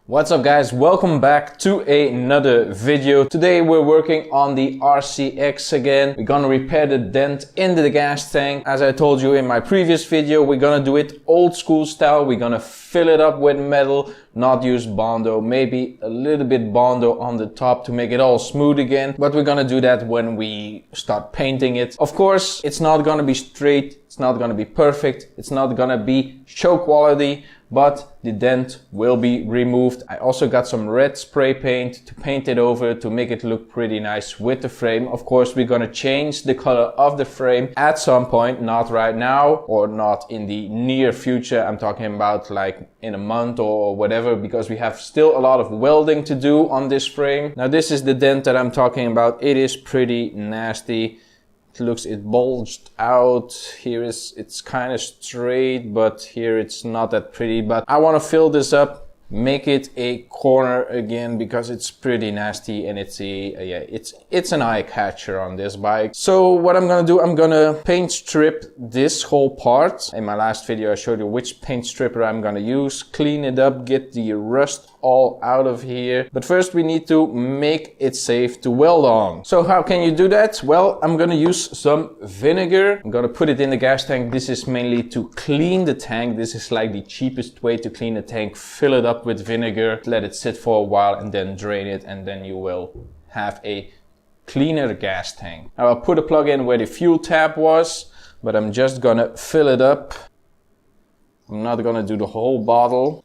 What's up guys, welcome back to another video. Today we're working on the RCX again. We're gonna repair the dent in the gas tank. As I told you in my previous video, we're gonna do it old school style. We're gonna fill it up with metal, not use Bondo, maybe a little bit Bondo on the top to make it all smooth again. But we're gonna do that when we start painting it. Of course, it's not gonna be straight, it's not gonna be perfect, it's not gonna be show quality, but the dent will be removed. I also got some red spray paint to paint it over to make it look pretty nice with the frame. Of course, we're gonna change the color of the frame at some point, not right now or not in the near future. I'm talking about like in a month or whatever, because we have still a lot of welding to do on this frame. Now this is the dent that I'm talking about. It is pretty nasty. It bulged out. Here it's kind of straight, but here it's not that pretty. But I want to fill this up, make it a corner again, because it's pretty nasty and it's an eye catcher on this bike. So what I'm gonna do, I'm gonna paint strip this whole part. In my last video I showed you which paint stripper I'm gonna use, clean it up, get the rust all out of here. But first we need to make it safe to weld on. So how can you do that? Well, I'm gonna use some vinegar. I'm gonna put it in the gas tank. This is mainly to clean the tank. This is like the cheapest way to clean the tank. Fill it up with vinegar, let it sit for a while and then drain it, and then you will have a cleaner gas tank. Now I'll put a plug in where the fuel tap was, but I'm just gonna fill it up. I'm not gonna do the whole bottle.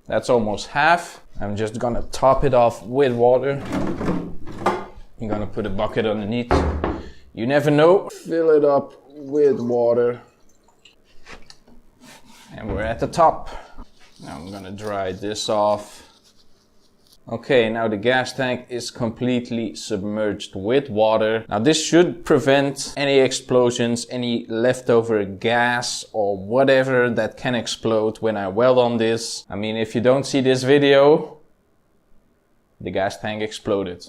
That's almost half. I'm just gonna top it off with water. I'm gonna put a bucket underneath. You never know. Fill it up with water. And we're at the top. Now I'm gonna dry this off. Okay, now the gas tank is completely submerged with water. Now this should prevent any explosions, any leftover gas or whatever that can explode when I weld on this. I mean, if you don't see this video, the gas tank exploded.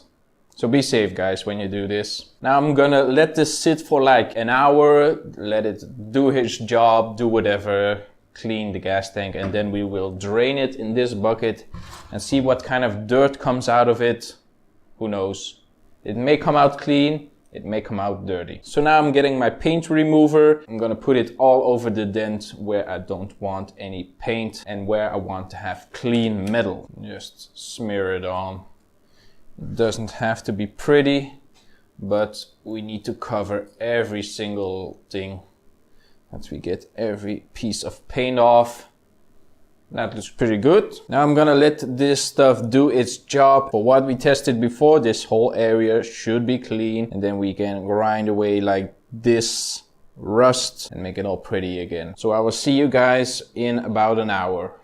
So be safe guys when you do this. Now I'm gonna let this sit for like an hour, let it do its job, do whatever. Clean the gas tank, and then we will drain it in this bucket and see what kind of dirt comes out of it. Who knows? It may come out clean, it may come out dirty. So now I'm getting my paint remover. I'm gonna put it all over the dent where I don't want any paint and where I want to have clean metal. Just smear it on. It doesn't have to be pretty, but we need to cover every single thing. Once we get every piece of paint off. That looks pretty good. Now I'm gonna let this stuff do its job. For what we tested before, this whole area should be clean, and then we can grind away like this rust and make it all pretty again. So I will see you guys in about an hour.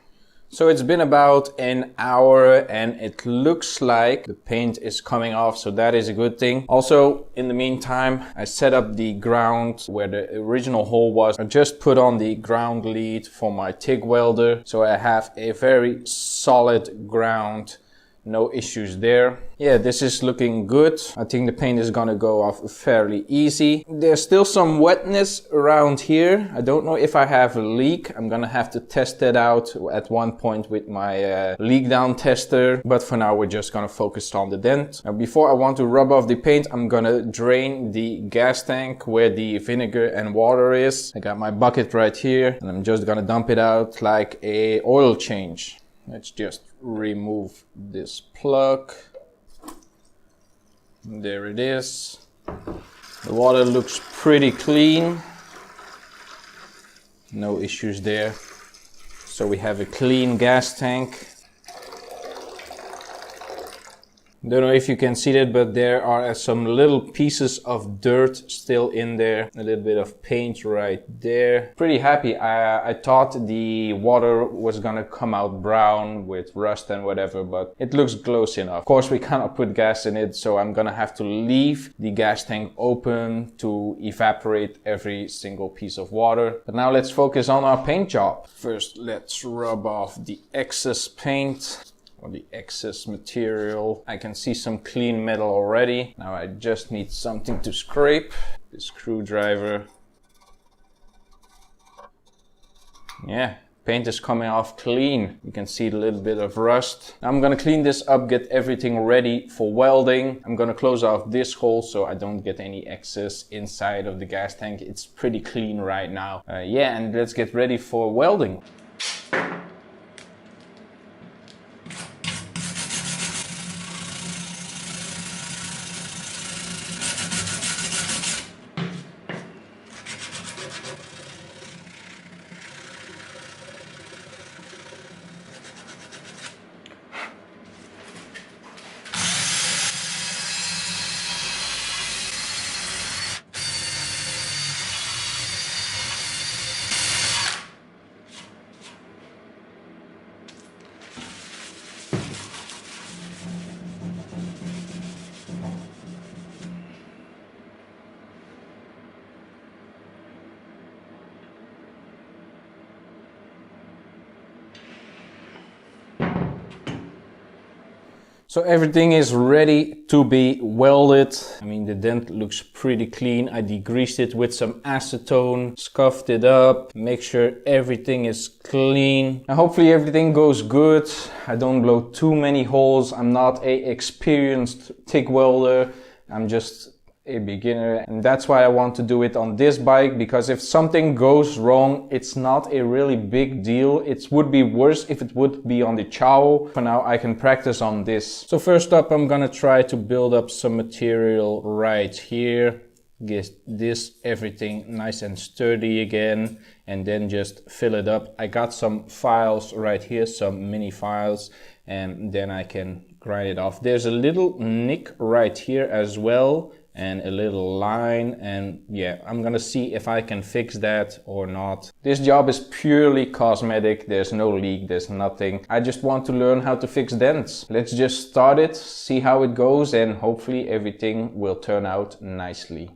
So it's been about an hour and it looks like the paint is coming off, so that is a good thing. Also, in the meantime, I set up the ground where the original hole was. I just put on the ground lead for my TIG welder, so I have a very solid ground. No issues there. Yeah, this is looking good. I think the paint is gonna go off fairly easy. There's still some wetness around here. I don't know if I have a leak. I'm gonna have to test that out at one point with my leak down tester. But for now, we're just gonna focus on the dent. Now, before I want to rub off the paint, I'm gonna drain the gas tank where the vinegar and water is. I got my bucket right here, and I'm just gonna dump it out like a oil change. Let's just remove this plug. There it is. The water looks pretty clean. No issues there. So we have a clean gas tank. Don't know if you can see that, but there are some little pieces of dirt still in there. A little bit of paint right there. Pretty happy. I thought the water was gonna come out brown with rust and whatever, but it looks close enough. Of course, we cannot put gas in it, so I'm gonna have to leave the gas tank open to evaporate every single piece of water. But now let's focus on our paint job. First, let's rub off the excess paint. or the excess material. I can see some clean metal already. Now I just need something to scrape. The screwdriver. Yeah, Paint is coming off clean. You can see a little bit of rust. Now I'm gonna clean this up, get everything ready for welding. I'm gonna close off this hole so I don't get any excess inside of the gas tank. It's pretty clean right now. Yeah, and let's get ready for welding. So everything is ready to be welded. I mean, the dent looks pretty clean. I degreased it with some acetone, scuffed it up, make sure everything is clean. And hopefully everything goes good. I don't blow too many holes. I'm not an experienced TIG welder. I'm just a beginner, and that's why I want to do it on this bike, because if something goes wrong, it's not a really big deal. It would be worse if it would be on the ciao. For now I can practice on this. So first up, I'm gonna try to build up some material right here, get this everything nice and sturdy again, and then just fill it up. I got some files right here, some mini files, and then I can grind it off. There's a little nick right here as well, and a little line, and yeah, I'm gonna see if I can fix that or not. This job is purely cosmetic. There's no leak, there's nothing. I just want to learn how to fix dents. Let's just start it, see how it goes, and hopefully everything will turn out nicely.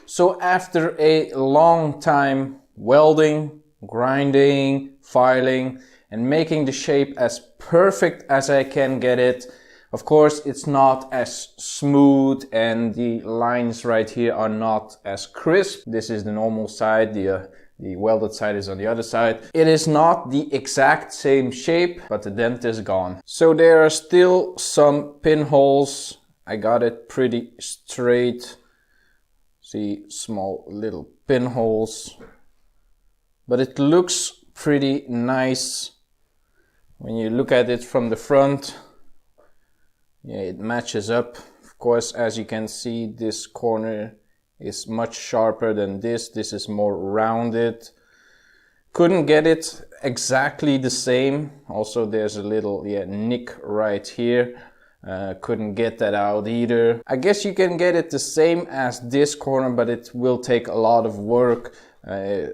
So after a long time welding, grinding, filing, and making the shape as perfect as I can get it, of course it's not as smooth and the lines right here are not as crisp. This is the normal side, the welded side is on the other side. It is not the exact same shape, but the dent is gone. So there are still some pinholes. I got it pretty straight. See, small little pinholes, but it looks pretty nice when you look at it from the front. Yeah, it matches up. Of course, as you can see, this corner is much sharper than this. This is more rounded. Couldn't get it exactly the same. Also, there's a little nick right here. Couldn't get that out either. I guess you can get it the same as this corner, but it will take a lot of work. I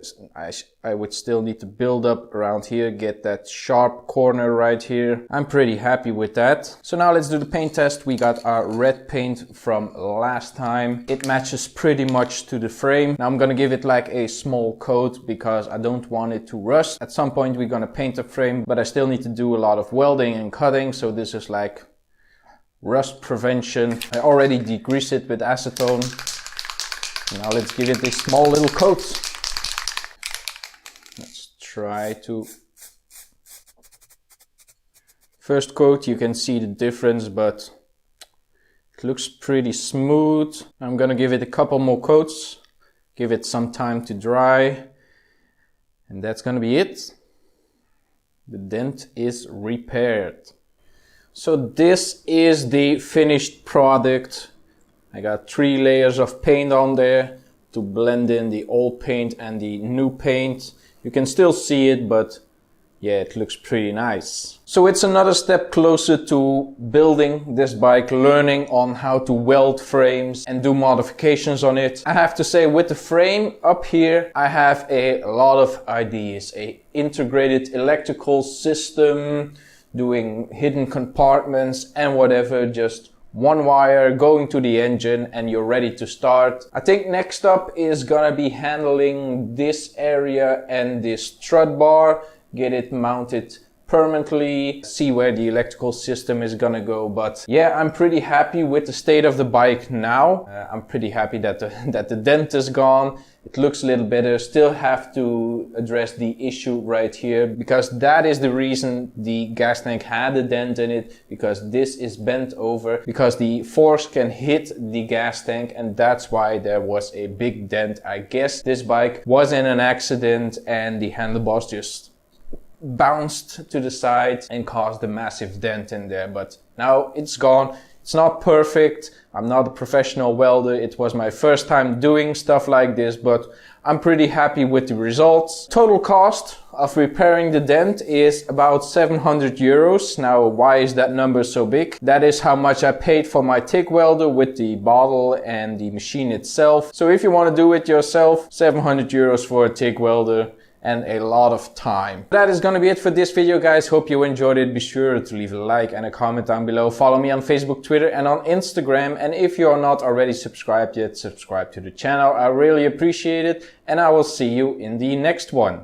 would still need to build up around here, get that sharp corner right here. I'm pretty happy with that. So now let's do the paint test. We got our red paint from last time. It matches pretty much to the frame. Now I'm gonna give it like a small coat because I don't want it to rust. At some point we're gonna paint the frame, but I still need to do a lot of welding and cutting, so this is like rust prevention. I already degreased it with acetone. Now let's give it a small little coat. Let's try to... First coat, you can see the difference, but it looks pretty smooth. I'm gonna give it a couple more coats, give it some time to dry, and that's gonna be it. The dent is repaired. So this is the finished product. I got 3 layers of paint on there to blend in the old paint and the new paint. You can still see it, but yeah, it looks pretty nice. So it's another step closer to building this bike, learning on how to weld frames and do modifications on it. I have to say, with the frame up here, I have a lot of ideas. A integrated electrical system, doing hidden compartments and whatever, just one wire going to the engine and you're ready to start. I think next up is gonna be handling this area and this strut bar, get it mounted permanently, see where the electrical system is gonna go. But yeah, I'm pretty happy with the state of the bike now. I'm pretty happy that the dent is gone. It looks a little better. Still have to address the issue right here, because that is the reason the gas tank had a dent in it, because this is bent over, because the force can hit the gas tank, and that's why there was a big dent. I guess this bike was in an accident and the handlebars just bounced to the side and caused a massive dent in there. But now it's gone. It's not perfect. I'm not a professional welder. It was my first time doing stuff like this, but I'm pretty happy with the results. Total cost of repairing the dent is about 700 euros. Now, why is that number so big? That is how much I paid for my TIG welder with the bottle and the machine itself. So if you want to do it yourself, 700 euros for a TIG welder and a lot of time. That is gonna be it for this video, guys. Hope you enjoyed it. Be sure to leave a like and a comment down below. Follow me on Facebook, Twitter, and on Instagram. And if you're not already subscribed yet, subscribe to the channel. I really appreciate it. And I will see you in the next one.